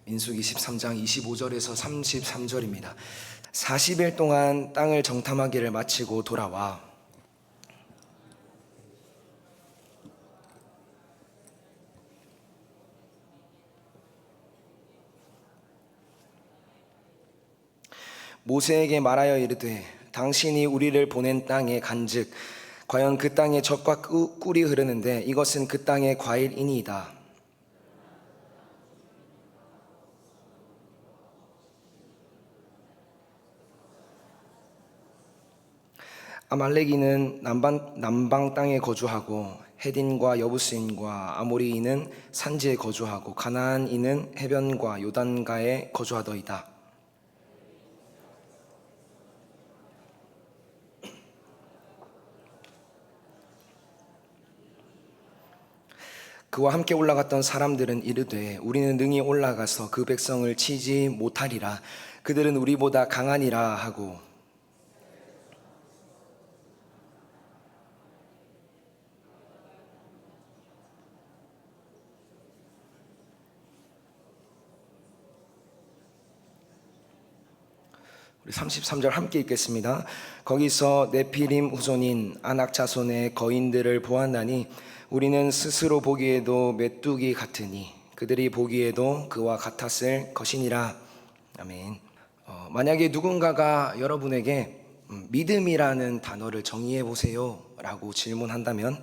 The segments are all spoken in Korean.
민수기 13장 25절에서 33절입니다. 40일 동안 땅을 정탐하기를 마치고 돌아와 모세에게 말하여 이르되 당신이 우리를 보낸 땅에 간즉 과연 그 땅에 젖과 꿀이 흐르는데 이것은 그 땅의 과일이니이다. 아말렉인은 남방 땅에 거주하고 헤딘과 여부스인과 아모리인은 산지에 거주하고 가나안인은 해변과 요단가에 거주하더이다. 그와 함께 올라갔던 사람들은 이르되 우리는 능히 올라가서 그 백성을 치지 못하리라. 그들은 우리보다 강하니라 하고 우리 33절 함께 읽겠습니다. 거기서 네피림 후손인 아낙 자손의 거인들을 보았나니 우리는 스스로 보기에도 메뚜기 같으니 그들이 보기에도 그와 같았을 것이니라. 아멘. 만약에 누군가가 여러분에게 믿음이라는 단어를 정의해 보세요 라고 질문한다면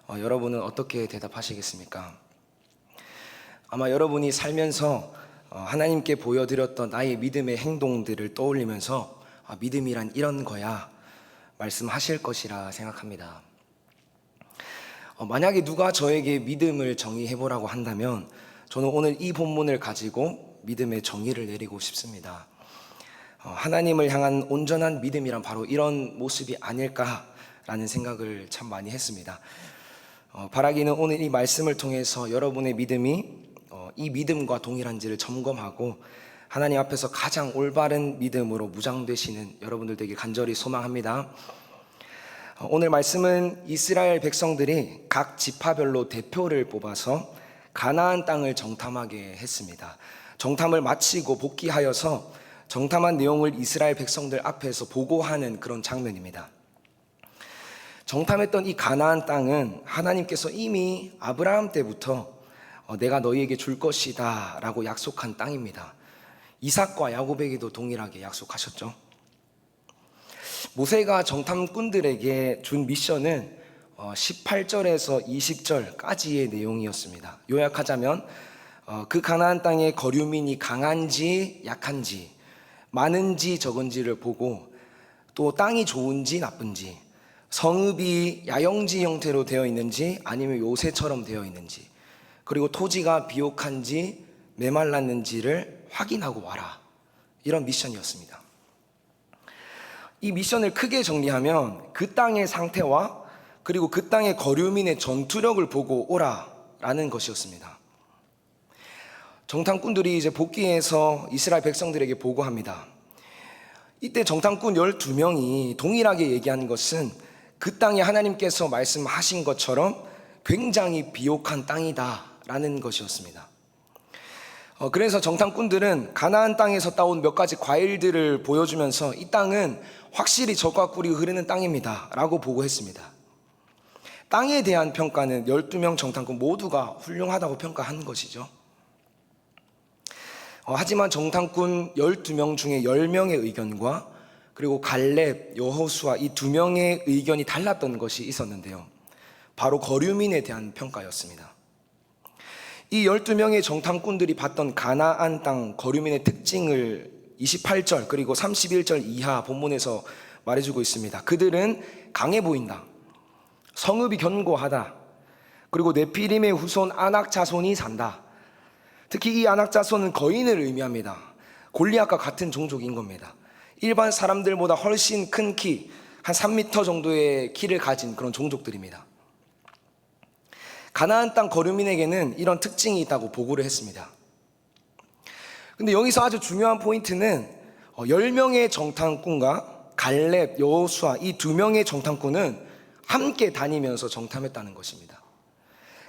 여러분은 어떻게 대답하시겠습니까? 아마 여러분이 살면서 하나님께 보여드렸던 나의 믿음의 행동들을 떠올리면서 믿음이란 이런 거야 말씀하실 것이라 생각합니다. 만약에 누가 저에게 믿음을 정의해보라고 한다면 저는 오늘 이 본문을 가지고 믿음의 정의를 내리고 싶습니다. 하나님을 향한 온전한 믿음이란 바로 이런 모습이 아닐까라는 생각을 참 많이 했습니다. 바라기는 오늘 이 말씀을 통해서 여러분의 믿음이 이 믿음과 동일한지를 점검하고 하나님 앞에서 가장 올바른 믿음으로 무장되시는 여러분들 되게 간절히 소망합니다. 오늘 말씀은 이스라엘 백성들이 각 지파별로 대표를 뽑아서 가나안 땅을 정탐하게 했습니다. 정탐을 마치고 복귀하여서 정탐한 내용을 이스라엘 백성들 앞에서 보고하는 그런 장면입니다. 정탐했던 이 가나안 땅은 하나님께서 이미 아브라함 때부터 내가 너희에게 줄 것이다 라고 약속한 땅입니다. 이삭과 야곱에게도 동일하게 약속하셨죠. 모세가 정탐꾼들에게 준 미션은 18절에서 20절까지의 내용이었습니다. 요약하자면 그 가나안 땅의 거류민이 강한지 약한지 많은지 적은지를 보고 또 땅이 좋은지 나쁜지 성읍이 야영지 형태로 되어 있는지 아니면 요새처럼 되어 있는지 그리고 토지가 비옥한지 메말랐는지를 확인하고 와라. 이런 미션이었습니다. 이 미션을 크게 정리하면 그 땅의 상태와 그리고 그 땅의 거류민의 전투력을 보고 오라라는 것이었습니다. 정탐꾼들이 이제 복귀해서 이스라엘 백성들에게 보고합니다. 이때 정탐꾼 12명이 동일하게 얘기한 것은 그 땅에 하나님께서 말씀하신 것처럼 굉장히 비옥한 땅이다 라는 것이었습니다. 그래서 정탐꾼들은 가나안 땅에서 따온 몇 가지 과일들을 보여주면서 이 땅은 확실히 젖과 꿀이 흐르는 땅입니다 라고 보고했습니다. 땅에 대한 평가는 12명 정탐꾼 모두가 훌륭하다고 평가한 것이죠. 하지만 정탐꾼 12명 중에 10명의 의견과 그리고 갈렙, 여호수아 이 2명의 의견이 달랐던 것이 있었는데요. 바로 거류민에 대한 평가였습니다. 이 12명의 정탐꾼들이 봤던 가나안 땅 거류민의 특징을 28절 그리고 31절 이하 본문에서 말해주고 있습니다. 그들은 강해 보인다. 성읍이 견고하다. 그리고 네피림의 후손 아낙 자손이 산다. 특히 이 아낙 자손은 거인을 의미합니다. 골리앗과 같은 종족인 겁니다. 일반 사람들보다 훨씬 큰 키, 한 3m 정도의 키를 가진 그런 종족들입니다. 가나안 땅 거류민에게는 이런 특징이 있다고 보고를 했습니다. 근데 여기서 아주 중요한 포인트는 10명의 정탐꾼과 갈렙, 여호수아 이 2명의 정탐꾼은 함께 다니면서 정탐했다는 것입니다.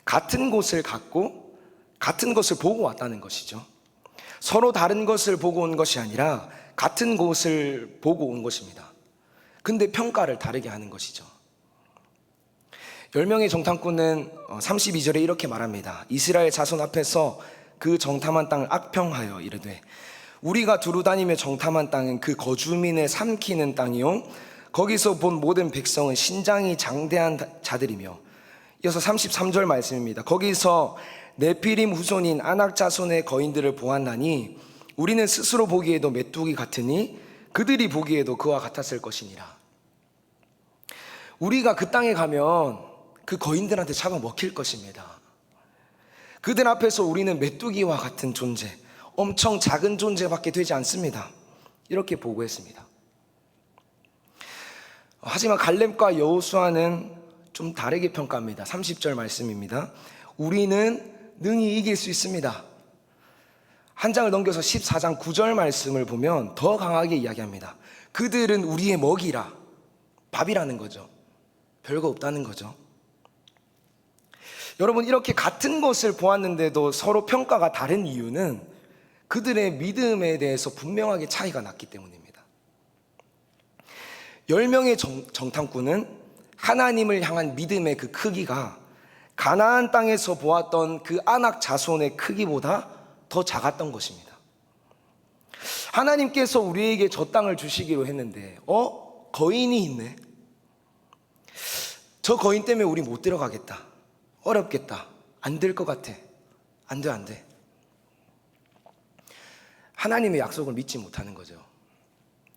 같은 곳을 갔고 같은 것을 보고 왔다는 것이죠. 서로 다른 것을 보고 온 것이 아니라 같은 곳을 보고 온 것입니다. 근데 평가를 다르게 하는 것이죠. 10명의 정탐꾼은 32절에 이렇게 말합니다. 이스라엘 자손 앞에서 그 정탐한 땅을 악평하여 이르되 우리가 두루 다니며 정탐한 땅은 그 거주민을 삼키는 땅이요 거기서 본 모든 백성은 신장이 장대한 자들이며, 이어서 33절 말씀입니다. 거기서 네피림 후손인 아낙 자손의 거인들을 보았나니 우리는 스스로 보기에도 메뚜기 같으니 그들이 보기에도 그와 같았을 것이니라. 우리가 그 땅에 가면 그 거인들한테 잡아먹힐 것입니다. 그들 앞에서 우리는 메뚜기와 같은 존재, 엄청 작은 존재밖에 되지 않습니다. 이렇게 보고했습니다. 하지만 갈렙과 여호수아는 좀 다르게 평가합니다. 30절 말씀입니다. 우리는 능히 이길 수 있습니다. 한 장을 넘겨서 14장 9절 말씀을 보면 더 강하게 이야기합니다. 그들은 우리의 먹이라, 밥이라는 거죠. 별거 없다는 거죠. 여러분, 이렇게 같은 것을 보았는데도 서로 평가가 다른 이유는 그들의 믿음에 대해서 분명하게 차이가 났기 때문입니다. 10명의 정탐꾼은 하나님을 향한 믿음의 그 크기가 가나안 땅에서 보았던 그 아낙 자손의 크기보다 더 작았던 것입니다. 하나님께서 우리에게 저 땅을 주시기로 했는데 거인이 있네. 저 거인 때문에 우리 못 들어가겠다. 어렵겠다. 안 될 것 같아. 안 돼. 하나님의 약속을 믿지 못하는 거죠.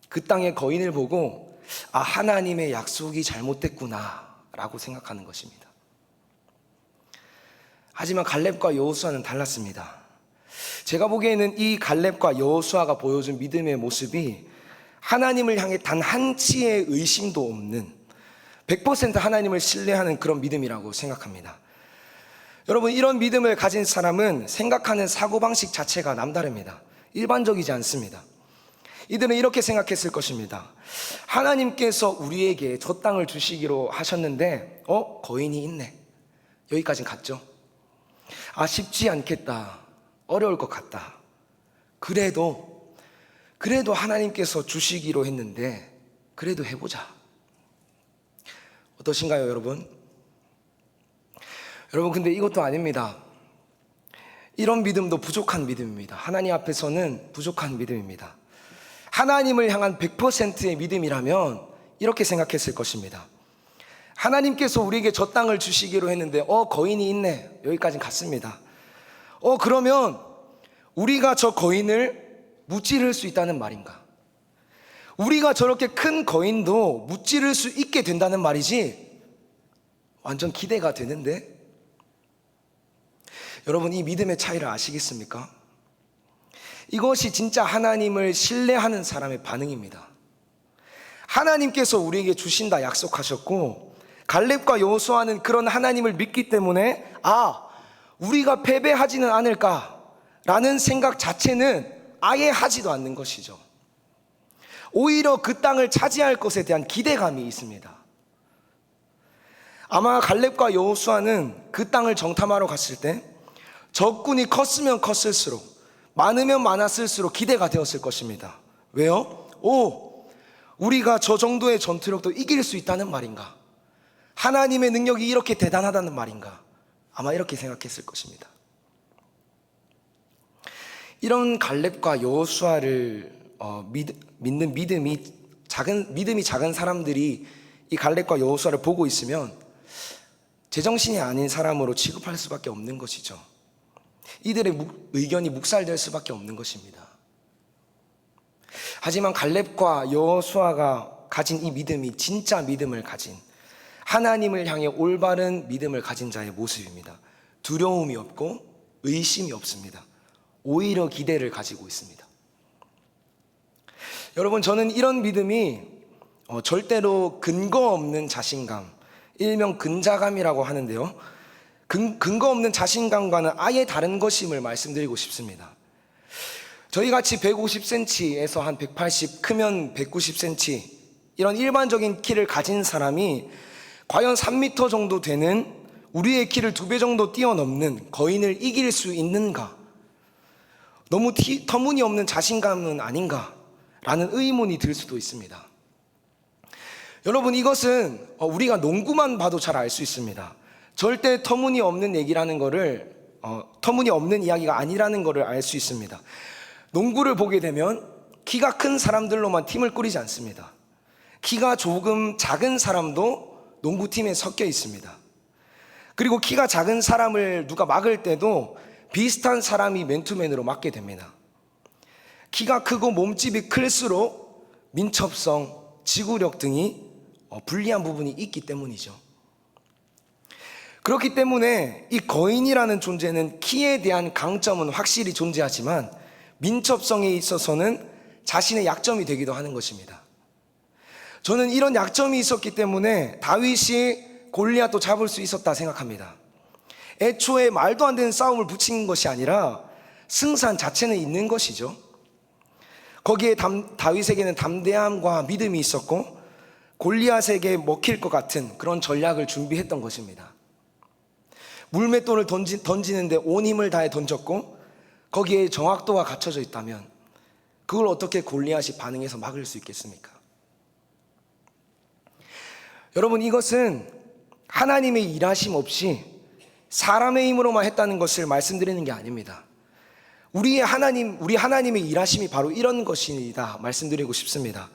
그 땅의 거인을 보고 하나님의 약속이 잘못됐구나 라고 생각하는 것입니다. 하지만 갈렙과 여호수아는 달랐습니다. 제가 보기에는 이 갈렙과 여호수아가 보여준 믿음의 모습이 하나님을 향해 단 한치의 의심도 없는 100% 하나님을 신뢰하는 그런 믿음이라고 생각합니다. 여러분, 이런 믿음을 가진 사람은 생각하는 사고방식 자체가 남다릅니다. 일반적이지 않습니다. 이들은 이렇게 생각했을 것입니다. 하나님께서 우리에게 저 땅을 주시기로 하셨는데 거인이 있네. 여기까지는 갔죠. 쉽지 않겠다. 어려울 것 같다. 그래도 하나님께서 주시기로 했는데 그래도 해보자. 어떠신가요, 여러분? 여러분, 근데 이것도 아닙니다. 이런 믿음도 부족한 믿음입니다. 하나님 앞에서는 부족한 믿음입니다. 하나님을 향한 100%의 믿음이라면 이렇게 생각했을 것입니다. 하나님께서 우리에게 저 땅을 주시기로 했는데 거인이 있네. 여기까지 갔습니다. 그러면 우리가 저 거인을 무찌를 수 있다는 말인가? 우리가 저렇게 큰 거인도 무찌를 수 있게 된다는 말이지? 완전 기대가 되는데? 여러분, 이 믿음의 차이를 아시겠습니까? 이것이 진짜 하나님을 신뢰하는 사람의 반응입니다. 하나님께서 우리에게 주신다 약속하셨고, 갈렙과 여호수아는 그런 하나님을 믿기 때문에 우리가 패배하지는 않을까라는 생각 자체는 아예 하지도 않는 것이죠. 오히려 그 땅을 차지할 것에 대한 기대감이 있습니다. 아마 갈렙과 여호수아는 그 땅을 정탐하러 갔을 때 적군이 컸으면 컸을수록, 많으면 많았을수록 기대가 되었을 것입니다. 왜요? 우리가 저 정도의 전투력도 이길 수 있다는 말인가? 하나님의 능력이 이렇게 대단하다는 말인가? 아마 이렇게 생각했을 것입니다. 이런 갈렙과 여호수아를 믿는 믿음이 작은 사람들이 이 갈렙과 여호수아를 보고 있으면 제정신이 아닌 사람으로 취급할 수밖에 없는 것이죠. 이들의 의견이 묵살될 수밖에 없는 것입니다. 하지만 갈렙과 여호수아가 가진 이 믿음이 진짜 믿음을 가진, 하나님을 향해 올바른 믿음을 가진 자의 모습입니다. 두려움이 없고 의심이 없습니다. 오히려 기대를 가지고 있습니다. 여러분, 저는 이런 믿음이 절대로 근거 없는 자신감, 일명 근자감이라고 하는데요, 근거 없는 자신감과는 아예 다른 것임을 말씀드리고 싶습니다. 저희같이 150cm에서 한 180, 크면 190cm 이런 일반적인 키를 가진 사람이 과연 3m 정도 되는 우리의 키를 2배 정도 뛰어넘는 거인을 이길 수 있는가? 너무 터무니없는 자신감은 아닌가라는 의문이 들 수도 있습니다. 여러분, 이것은 우리가 농구만 봐도 잘 알 수 있습니다. 절대 터무니없는 얘기라는 거를 터무니없는 이야기가 아니라는 것을 알 수 있습니다. 농구를 보게 되면 키가 큰 사람들로만 팀을 꾸리지 않습니다. 키가 조금 작은 사람도 농구팀에 섞여 있습니다. 그리고 키가 작은 사람을 누가 막을 때도 비슷한 사람이 맨투맨으로 막게 됩니다. 키가 크고 몸집이 클수록 민첩성, 지구력 등이 불리한 부분이 있기 때문이죠. 그렇기 때문에 이 거인이라는 존재는 키에 대한 강점은 확실히 존재하지만 민첩성에 있어서는 자신의 약점이 되기도 하는 것입니다. 저는 이런 약점이 있었기 때문에 다윗이 골리앗도 잡을 수 있었다 생각합니다. 애초에 말도 안 되는 싸움을 붙인 것이 아니라 승산 자체는 있는 것이죠. 거기에 다윗에게는 담대함과 믿음이 있었고 골리앗에게 먹힐 것 같은 그런 전략을 준비했던 것입니다. 물맷돌을 던지는데 온 힘을 다해 던졌고 거기에 정확도가 갖춰져 있다면 그걸 어떻게 골리앗이 반응해서 막을 수 있겠습니까? 여러분, 이것은 하나님의 일하심 없이 사람의 힘으로만 했다는 것을 말씀드리는 게 아닙니다. 우리 하나님의 일하심이 바로 이런 것이다 말씀드리고 싶습니다.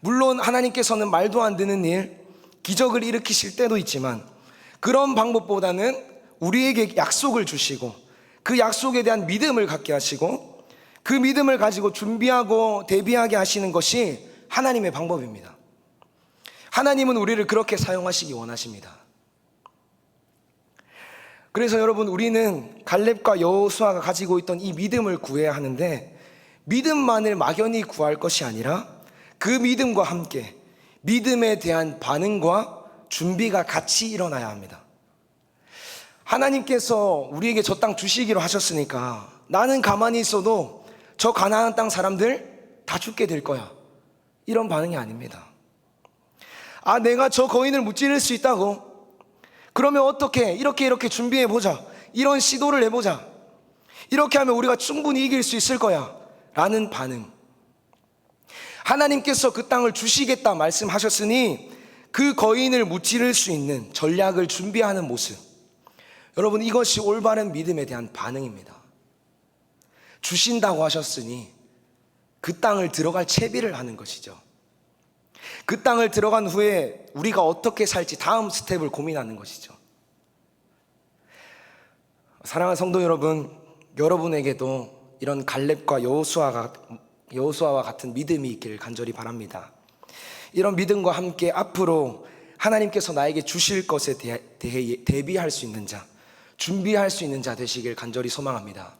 물론 하나님께서는 말도 안 되는 일, 기적을 일으키실 때도 있지만 그런 방법보다는 우리에게 약속을 주시고 그 약속에 대한 믿음을 갖게 하시고 그 믿음을 가지고 준비하고 대비하게 하시는 것이 하나님의 방법입니다. 하나님은 우리를 그렇게 사용하시기 원하십니다. 그래서 여러분, 우리는 갈렙과 여호수아가 가지고 있던 이 믿음을 구해야 하는데 믿음만을 막연히 구할 것이 아니라 그 믿음과 함께 믿음에 대한 반응과 준비가 같이 일어나야 합니다. 하나님께서 우리에게 저 땅 주시기로 하셨으니까 나는 가만히 있어도 저 가나안 땅 사람들 다 죽게 될 거야, 이런 반응이 아닙니다. 내가 저 거인을 무찌를 수 있다고? 그러면 어떻게 이렇게 준비해보자, 이런 시도를 해보자, 이렇게 하면 우리가 충분히 이길 수 있을 거야 라는 반응. 하나님께서 그 땅을 주시겠다 말씀하셨으니 그 거인을 무찌를 수 있는 전략을 준비하는 모습, 여러분, 이것이 올바른 믿음에 대한 반응입니다. 주신다고 하셨으니 그 땅을 들어갈 채비를 하는 것이죠. 그 땅을 들어간 후에 우리가 어떻게 살지 다음 스텝을 고민하는 것이죠. 사랑하는 성도 여러분, 여러분에게도 이런 갈렙과 여호수아와 같은 믿음이 있기를 간절히 바랍니다. 이런 믿음과 함께 앞으로 하나님께서 나에게 주실 것에 대해 대비할 수 있는 자, 준비할 수 있는 자 되시길 간절히 소망합니다.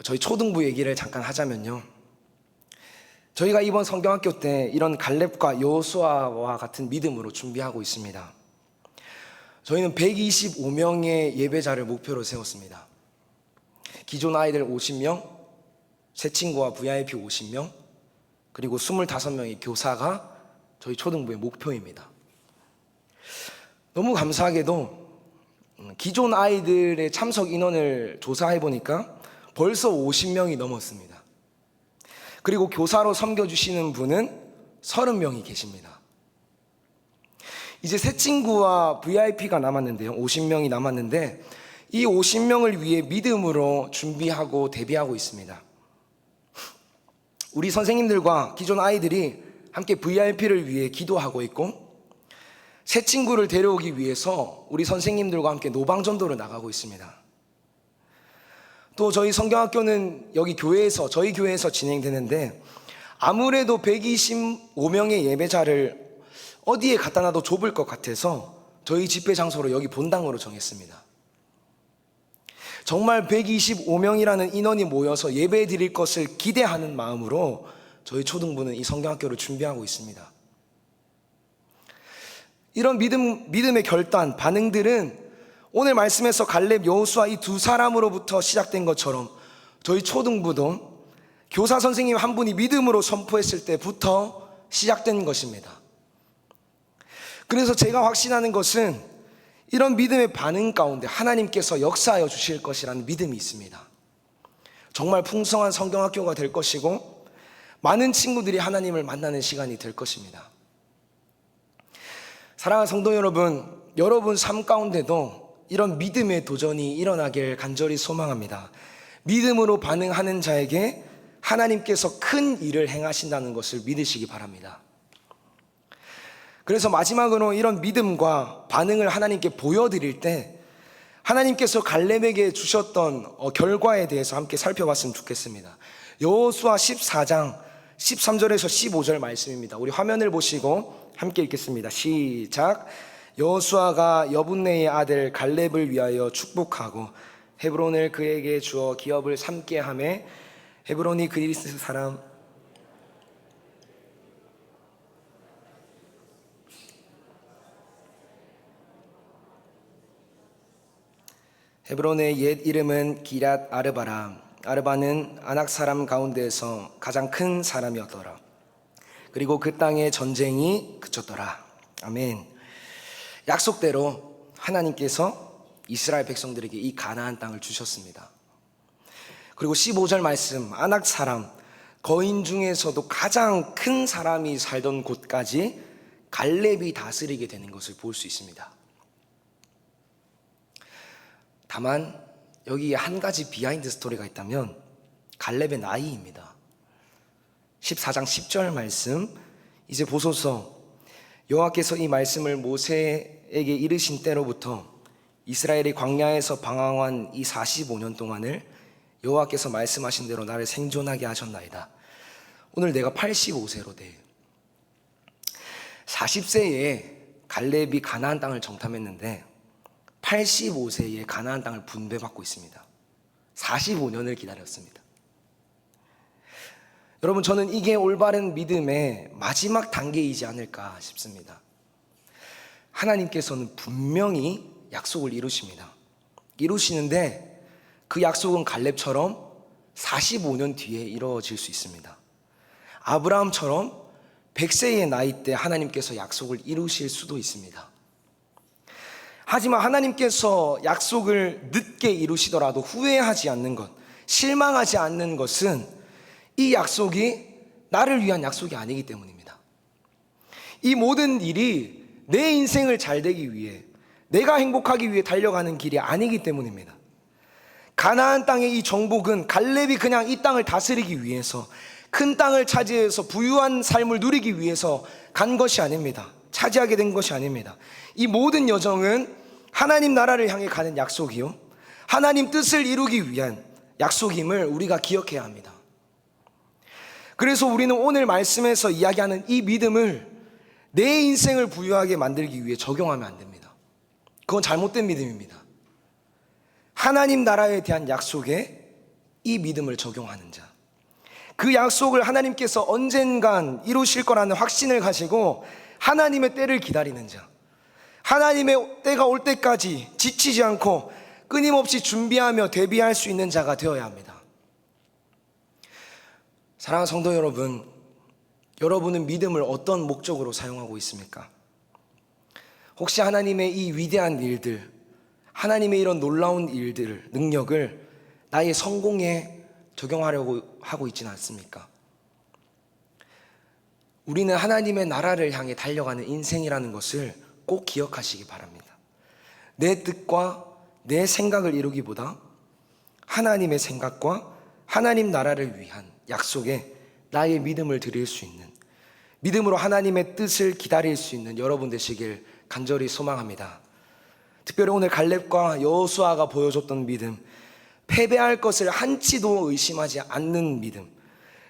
저희 초등부 얘기를 잠깐 하자면요, 저희가 이번 성경학교 때 이런 갈렙과 여호수아와 같은 믿음으로 준비하고 있습니다. 저희는 125명의 예배자를 목표로 세웠습니다. 기존 아이들 50명, 새 친구와 VIP 50명, 그리고 25명의 교사가 저희 초등부의 목표입니다. 너무 감사하게도 기존 아이들의 참석 인원을 조사해 보니까 벌써 50명이 넘었습니다. 그리고 교사로 섬겨주시는 분은 30명이 계십니다. 이제 새 친구와 VIP가 남았는데요, 50명이 남았는데 이 50명을 위해 믿음으로 준비하고 대비하고 있습니다. 우리 선생님들과 기존 아이들이 함께 VIP를 위해 기도하고 있고, 새 친구를 데려오기 위해서 우리 선생님들과 함께 노방전도를 나가고 있습니다. 또 저희 성경학교는 저희 교회에서 진행되는데 아무래도 125명의 예배자를 어디에 갖다 놔도 좁을 것 같아서 저희 집회 장소로 여기 본당으로 정했습니다. 정말 125명이라는 인원이 모여서 예배 드릴 것을 기대하는 마음으로 저희 초등부는 이 성경학교를 준비하고 있습니다. 이런 믿음의 결단, 반응들은 오늘 말씀에서 갈렙, 여호수아 이 두 사람으로부터 시작된 것처럼 저희 초등부도 교사 선생님 한 분이 믿음으로 선포했을 때부터 시작된 것입니다. 그래서 제가 확신하는 것은 이런 믿음의 반응 가운데 하나님께서 역사하여 주실 것이라는 믿음이 있습니다. 정말 풍성한 성경학교가 될 것이고 많은 친구들이 하나님을 만나는 시간이 될 것입니다. 사랑하는 성도 여러분, 여러분 삶 가운데도 이런 믿음의 도전이 일어나길 간절히 소망합니다. 믿음으로 반응하는 자에게 하나님께서 큰 일을 행하신다는 것을 믿으시기 바랍니다. 그래서 마지막으로 이런 믿음과 반응을 하나님께 보여드릴 때 하나님께서 갈렙에게 주셨던 결과에 대해서 함께 살펴봤으면 좋겠습니다. 여호수아 14장 13절에서 15절 말씀입니다. 우리 화면을 보시고 함께 읽겠습니다. 시작. 여호수아가 여분네의 아들 갈렙을 위하여 축복하고 헤브론을 그에게 주어 기업을 삼게 하매 헤브론이 그리스 사람 헤브론의 옛 이름은 기럇 아르바라. 아르바는 아낙 사람 가운데서 가장 큰 사람이었더라. 그리고 그 땅에 전쟁이 그쳤더라. 아멘. 약속대로 하나님께서 이스라엘 백성들에게 이 가나안 땅을 주셨습니다. 그리고 15절 말씀, 아낙 사람, 거인 중에서도 가장 큰 사람이 살던 곳까지 갈렙이 다스리게 되는 것을 볼 수 있습니다. 다만 여기에 한 가지 비하인드 스토리가 있다면 갈렙의 나이입니다. 14장 10절 말씀, 이제 보소서 여호와께서 이 말씀을 모세에게 이르신 때로부터 이스라엘이 광야에서 방황한 이 45년 동안을 여호와께서 말씀하신 대로 나를 생존하게 하셨나이다. 오늘 내가 85세로 돼. 40세에 갈렙이 가나안 땅을 정탐했는데 85세에 가나안 땅을 분배받고 있습니다. 45년을 기다렸습니다. 여러분, 저는 이게 올바른 믿음의 마지막 단계이지 않을까 싶습니다. 하나님께서는 분명히 약속을 이루십니다. 이루시는데 그 약속은 갈렙처럼 45년 뒤에 이루어질 수 있습니다. 아브라함처럼 100세의 나이 때 하나님께서 약속을 이루실 수도 있습니다. 하지만 하나님께서 약속을 늦게 이루시더라도 후회하지 않는 것, 실망하지 않는 것은 이 약속이 나를 위한 약속이 아니기 때문입니다. 이 모든 일이 내 인생을 잘 되기 위해, 내가 행복하기 위해 달려가는 길이 아니기 때문입니다. 가나안 땅의 이 정복은 갈렙이 그냥 이 땅을 다스리기 위해서, 큰 땅을 차지해서 부유한 삶을 누리기 위해서 간 것이 아닙니다. 차지하게 된 것이 아닙니다. 이 모든 여정은 하나님 나라를 향해 가는 약속이요, 하나님 뜻을 이루기 위한 약속임을 우리가 기억해야 합니다. 그래서 우리는 오늘 말씀에서 이야기하는 이 믿음을 내 인생을 부유하게 만들기 위해 적용하면 안 됩니다. 그건 잘못된 믿음입니다. 하나님 나라에 대한 약속에 이 믿음을 적용하는 자, 그 약속을 하나님께서 언젠간 이루실 거라는 확신을 가지고 하나님의 때를 기다리는 자, 하나님의 때가 올 때까지 지치지 않고 끊임없이 준비하며 대비할 수 있는 자가 되어야 합니다. 사랑하는 성도 여러분, 여러분은 믿음을 어떤 목적으로 사용하고 있습니까? 혹시 하나님의 이 위대한 일들, 하나님의 이런 놀라운 일들, 능력을 나의 성공에 적용하려고 하고 있지는 않습니까? 우리는 하나님의 나라를 향해 달려가는 인생이라는 것을 꼭 기억하시기 바랍니다. 내 뜻과 내 생각을 이루기보다 하나님의 생각과 하나님 나라를 위한 약속에 나의 믿음을 드릴 수 있는, 믿음으로 하나님의 뜻을 기다릴 수 있는 여러분 되시길 간절히 소망합니다. 특별히 오늘 갈렙과 여호수아가 보여줬던 믿음, 패배할 것을 한치도 의심하지 않는 믿음,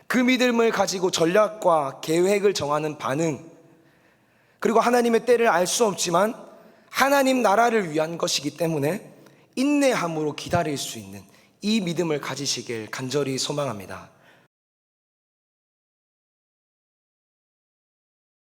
그 믿음을 가지고 전략과 계획을 정하는 반응, 그리고 하나님의 때를 알 수 없지만 하나님 나라를 위한 것이기 때문에 인내함으로 기다릴 수 있는 이 믿음을 가지시길 간절히 소망합니다.